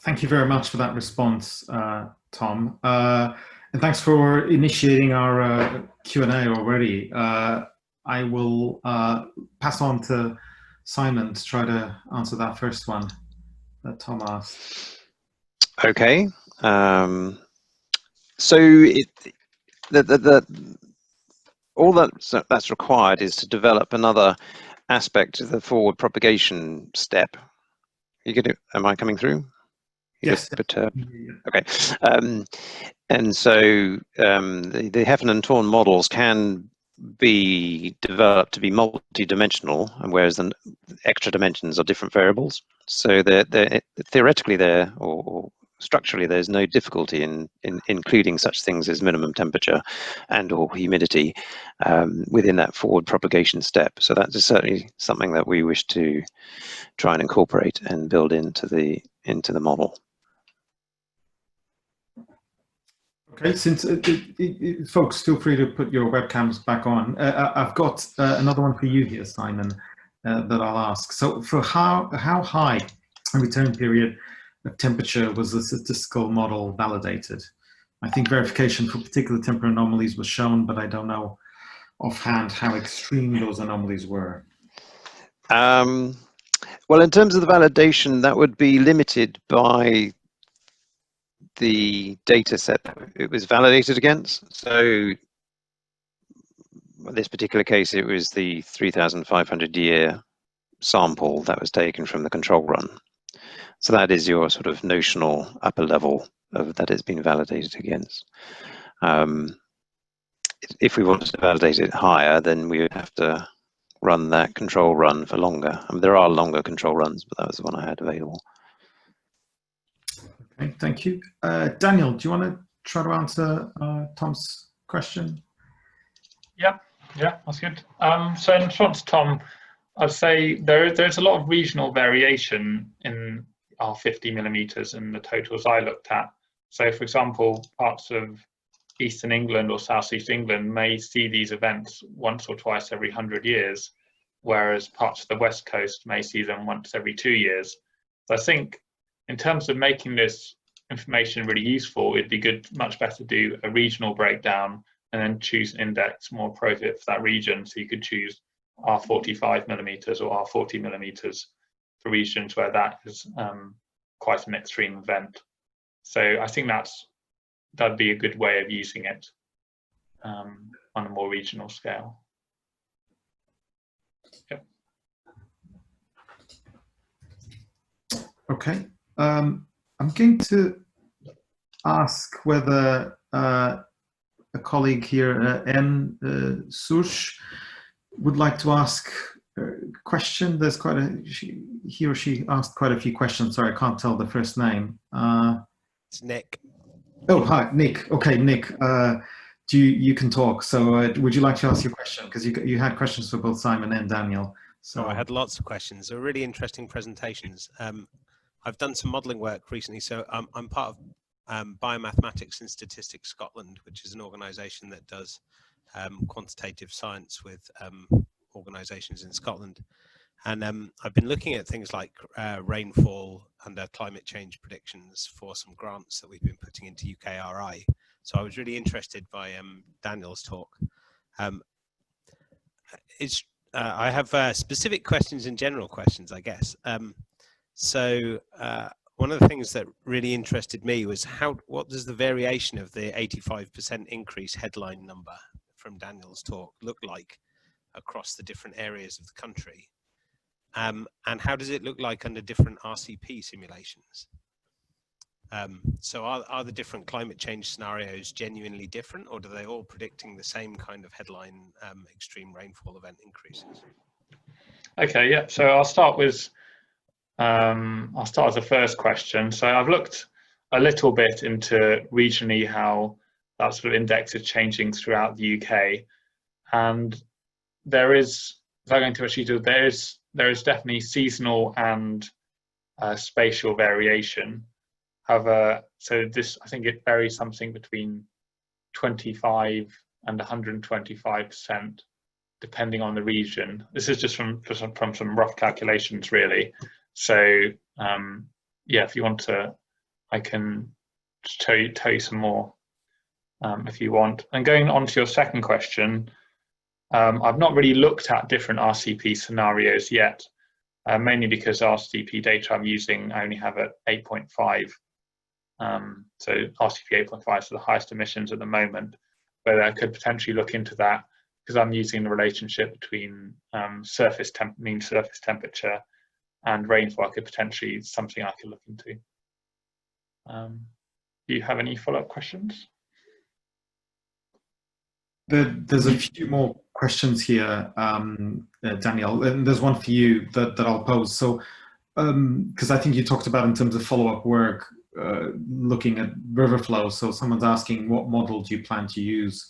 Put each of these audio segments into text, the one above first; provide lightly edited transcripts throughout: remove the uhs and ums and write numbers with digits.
Thank you very much for that response, Tom. And thanks for initiating our Q&A already. I will pass on to Simon to try to answer that first one that Tom asked. Okay. So all that's required is to develop another aspect of the forward propagation step. You get it? Am I coming through? Yes. Okay. And so the Heffernan Torn models can be developed to be multi-dimensional, and whereas the extra dimensions are different variables. So they're theoretically or structurally there's no difficulty in including such things as minimum temperature and or humidity within that forward propagation step. So that is certainly something that we wish to try and incorporate and build into the model. Okay, since folks, feel free to put your webcams back on. I've got another one for you here, Simon, that I'll ask. So for how high a return period of temperature was the statistical model validated? I think verification for particular temporal anomalies was shown, but I don't know offhand how extreme those anomalies were. Well, in terms of the validation, that would be limited by the data set it was validated against. So in this particular case, it was the 3,500 year sample that was taken from the control run. So that is your sort of notional upper level of that it's been validated against. If we wanted to validate it higher, then we would have to run that control run for longer. I mean, there are longer control runs, but that was the one I had available. Okay, thank you. Daniel, do you want to try to answer Tom's question? Yeah, that's good. So in response to Tom, I'd say there's a lot of regional variation in our 50 millimeters and the totals I looked at. So for example, parts of Eastern England or Southeast England may see these events once or twice every 100 years, whereas parts of the West Coast may see them once every 2 years. So I think in terms of making this information really useful, it'd be good, much better to do a regional breakdown and then choose an index more appropriate for that region. So you could choose R45 millimeters or R40 millimeters for regions where that is quite an extreme event. So I think that'd be a good way of using it on a more regional scale. Yep. Okay. I'm going to ask whether a colleague here, N. Suraje, would like to ask a question. There's he or she asked quite a few questions. Sorry, I can't tell the first name. It's Nick. Oh, hi, Nick. Okay, Nick, you can talk. So would you like to ask your question? Because you had questions for both Simon and Daniel. So I had lots of questions. They're really interesting presentations. I've done some modelling work recently, so I'm part of Biomathematics and Statistics Scotland, which is an organisation that does quantitative science with organisations in Scotland. And I've been looking at things like rainfall and climate change predictions for some grants that we've been putting into UKRI. So I was really interested by Daniel's talk. I have specific questions and general questions, I guess. So one of the things that really interested me was what does the variation of the 85% increase headline number from Daniel's talk look like across the different areas of the country? And how does it look like under different RCP simulations? So are the different climate change scenarios genuinely different, or do they all predicting the same kind of headline extreme rainfall event increases? Okay, yeah. So I'll start with the first question. So I've looked a little bit into regionally how that sort of index is changing throughout the UK, and there is definitely seasonal and spatial variation. However, so this, I think it varies something between 25 and 125%, depending on the region. This is just from some rough calculations, really. So yeah, if you want to I can tell you some more if you want. And going on to your second question, I've not really looked at different RCP scenarios yet, mainly because RCP data I'm using I only have at 8.5. So RCP 8.5 is the highest emissions at the moment, but I could potentially look into that because I'm using the relationship between mean surface temperature and rainfall. I could potentially something I could look into. Do you have any follow-up questions? There's a few more questions here, Daniel, and there's one for you that I'll pose. So, because I think you talked about in terms of follow-up work, looking at river flow. So someone's asking, what model do you plan to use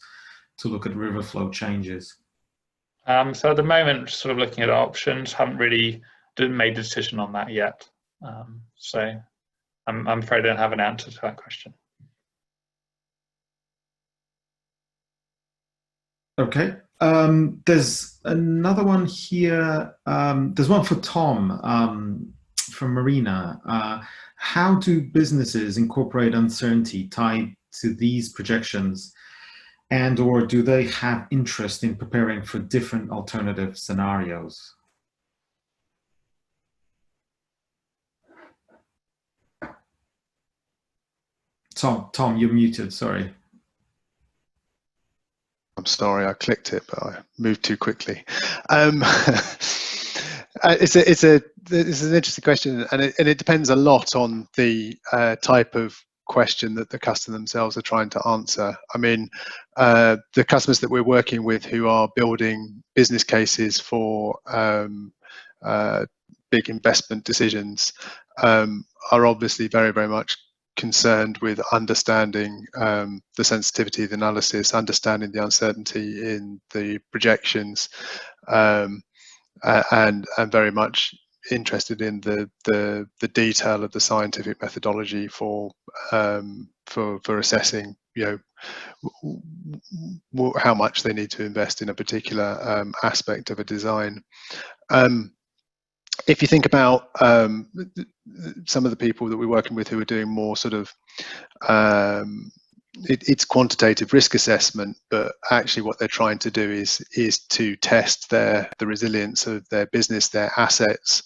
to look at river flow changes? So at the moment, sort of looking at options, haven't really made a decision on that yet. So I'm afraid I don't have an answer to that question. Okay. There's another one here. There's one for Tom from Marina. How do businesses incorporate uncertainty tied to these projections, and or do they have interest in preparing for different alternative scenarios? Tom, you're muted, sorry. I'm sorry, I clicked it, but I moved too quickly. It's an interesting question, and it depends a lot on the type of question that the customer themselves are trying to answer. I mean, the customers that we're working with who are building business cases for big investment decisions are obviously very, very much concerned with understanding the sensitivity of the analysis, understanding the uncertainty in the projections, and very much interested in the detail of the scientific methodology for assessing, you know, how much they need to invest in a particular aspect of a design. If you think about some of the people that we're working with who are doing more sort of it's quantitative risk assessment, but actually what they're trying to do is to test the resilience of their business, their assets,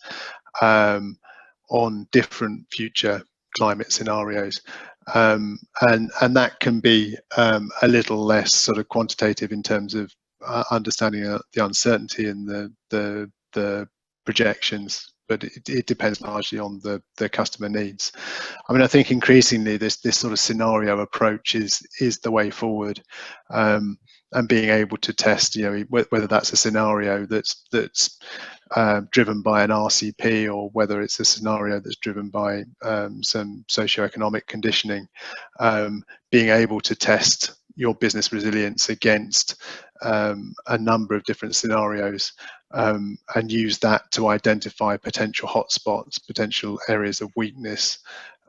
on different future climate scenarios, and that can be a little less sort of quantitative in terms of understanding the uncertainty and the projections, but it depends largely on the customer needs. I mean, I think increasingly this sort of scenario approach is the way forward, and being able to test, you know, whether that's a scenario that's driven by an RCP or whether it's a scenario that's driven by some socioeconomic conditioning, being able to test your business resilience against a number of different scenarios, and use that to identify potential hotspots, potential areas of weakness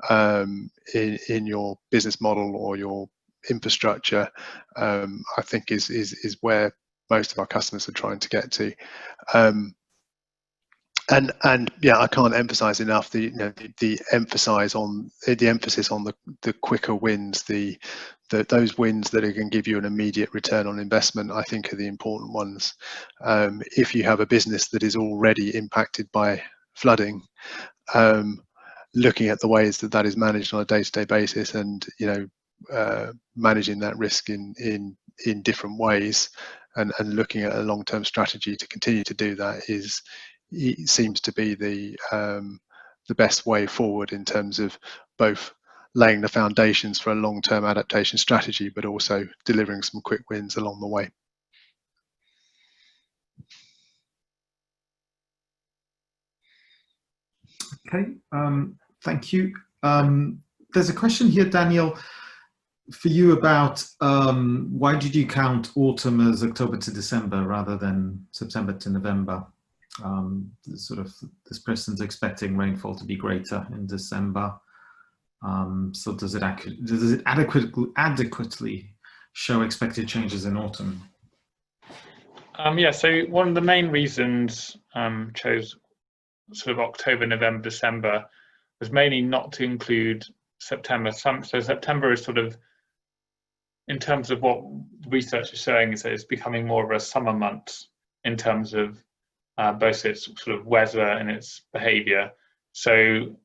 in your business model or your infrastructure, I think is where most of our customers are trying to get to. And yeah, I can't emphasize enough the emphasis on the quicker wins, those wins that are going to give you an immediate return on investment, I think are the important ones. If you have a business that is already impacted by flooding, looking at the ways that is managed on a day-to-day basis, and managing that risk in different ways, and looking at a long-term strategy to continue to do that it seems to be the best way forward in terms of both laying the foundations for a long-term adaptation strategy, but also delivering some quick wins along the way. Okay, thank you. There's a question here, Daniel, for you about why did you count autumn as October to December rather than September to November? Sort of this person's expecting rainfall to be greater in December. So does it adequately show expected changes in autumn? Yeah, so one of the main reasons chose sort of October, November, December was mainly not to include September. So September is sort of, in terms of what research is showing, is that it's becoming more of a summer month in terms of both its sort of weather and its behaviour. So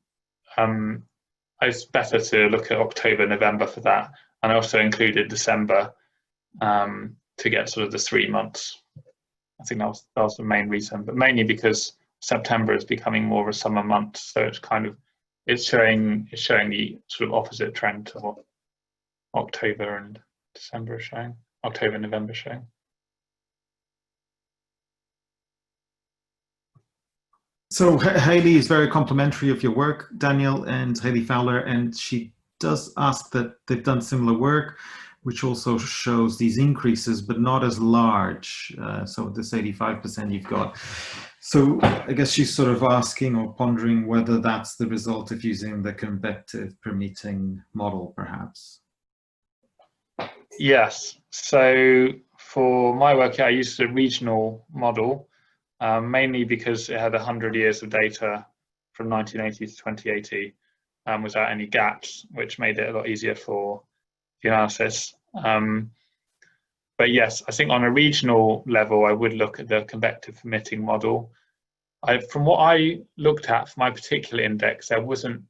it's better to look at October, November for that, and I also included December to get sort of the 3 months. I think that was the main reason, but mainly because September is becoming more of a summer month, so it's showing the sort of opposite trend to what October and December are showing. October and November showing. So Hayley is very complimentary of your work, Daniel and Hayley Fowler, and she does ask that they've done similar work, which also shows these increases, but not as large. So this 85% you've got. So I guess she's sort of asking or pondering whether that's the result of using the convective permitting model, perhaps. Yes. So for my work, I used a regional model, mainly because it had 100 years of data from 1980 to 2080 without any gaps, which made it a lot easier for the analysis. But yes, I think on a regional level, I would look at the convective permitting model. From what I looked at for my particular index, there wasn't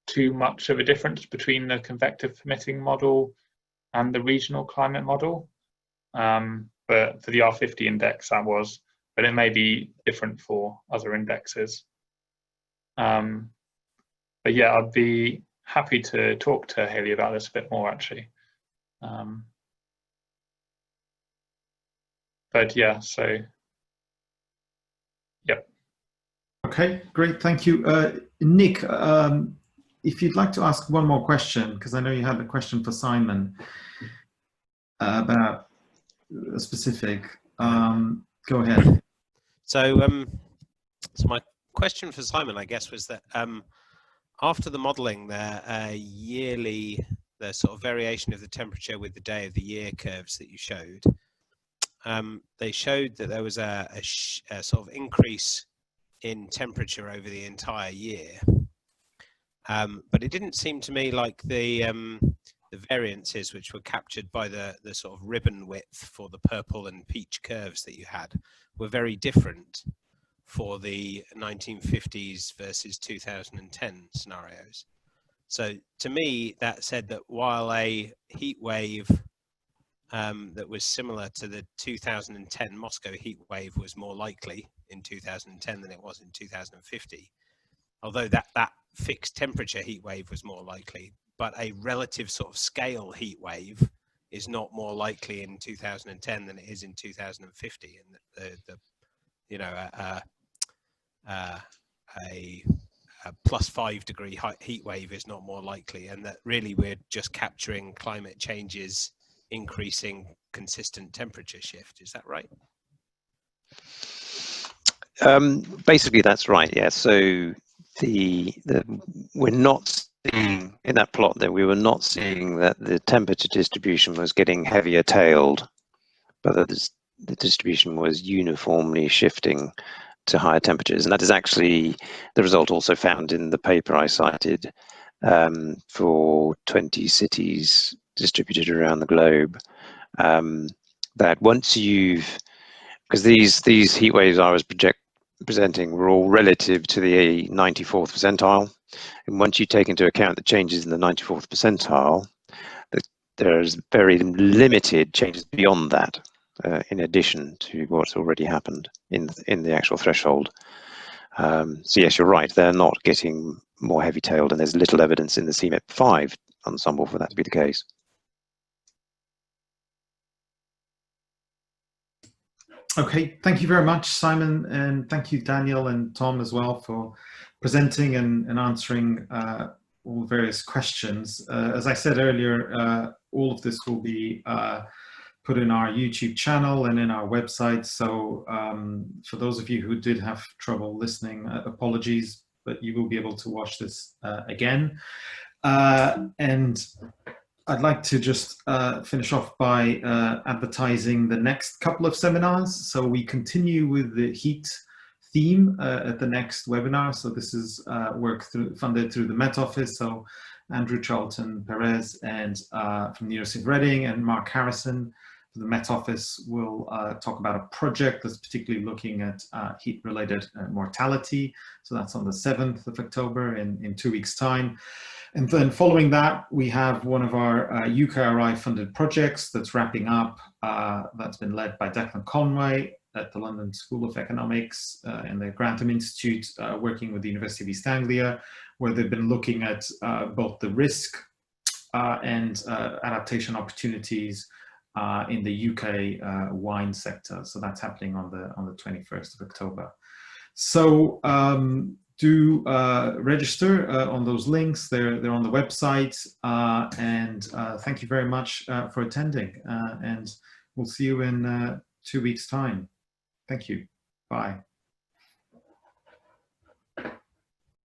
too much of a difference between the convective permitting model and the regional climate model. But for the R50 index, that was, but it may be different for other indexes. But yeah, I'd be happy to talk to Hayley about this a bit more, actually. But yeah, so, yep. Okay, great, thank you. Nick, if you'd like to ask one more question, because I know you had a question for Simon about a specific, go ahead. So, so my question for Simon, I guess, was that after the modelling, the sort of variation of the temperature with the day of the year curves that you showed, they showed that there was a sort of increase in temperature over the entire year, but it didn't seem to me like the variances which were captured by the sort of ribbon width for the purple and peach curves that you had were very different for the 1950s versus 2010 scenarios. So to me, that said that while a heat wave that was similar to the 2010 Moscow heat wave was more likely in 2010 than it was in 2050, although that fixed temperature heat wave was more likely, but a relative sort of scale heat wave is not more likely in 2010 than it is in 2050, and the you know a +5 degree heat wave is not more likely, and that really we're just capturing climate change's increasing consistent temperature shift. Is that right? Basically, that's right. Yeah. So we're not seeing in that plot that we were not seeing that the temperature distribution was getting heavier tailed, but that the distribution was uniformly shifting to higher temperatures, and that is actually the result also found in the paper I cited for 20 cities distributed around the globe. That once because these heat waves I was presenting were all relative to the 94th percentile, and once you take into account the changes in the 94th percentile, there's very limited changes beyond that. In addition to what's already happened in the actual threshold. So yes, you're right, they're not getting more heavy-tailed, and there's little evidence in the CMEP5 ensemble for that to be the case. Okay, thank you very much, Simon, and thank you, Daniel and Tom, as well, for presenting and answering all the various questions. As I said earlier, all of this will be put in our YouTube channel and in our website. So for those of you who did have trouble listening, apologies, but you will be able to watch this again. And I'd like to just finish off by advertising the next couple of seminars. So we continue with the heat theme at the next webinar. So this is work funded through the Met Office. So Andrew Charlton Perez, and from the University of Reading, and Mark Harrison from the Met Office will talk about a project that's particularly looking at heat-related mortality. So that's on the 7th of October in 2 weeks' time. And then following that, we have one of our UKRI funded projects that's wrapping up, that's been led by Declan Conway at the London School of Economics and the Grantham Institute, working with the University of East Anglia, where they've been looking at both the risk and adaptation opportunities in the UK wine sector. So that's happening on the 21st of October. So do register on those links. They're on the website. And thank you very much for attending. And we'll see you in 2 weeks' time. Thank you. Bye.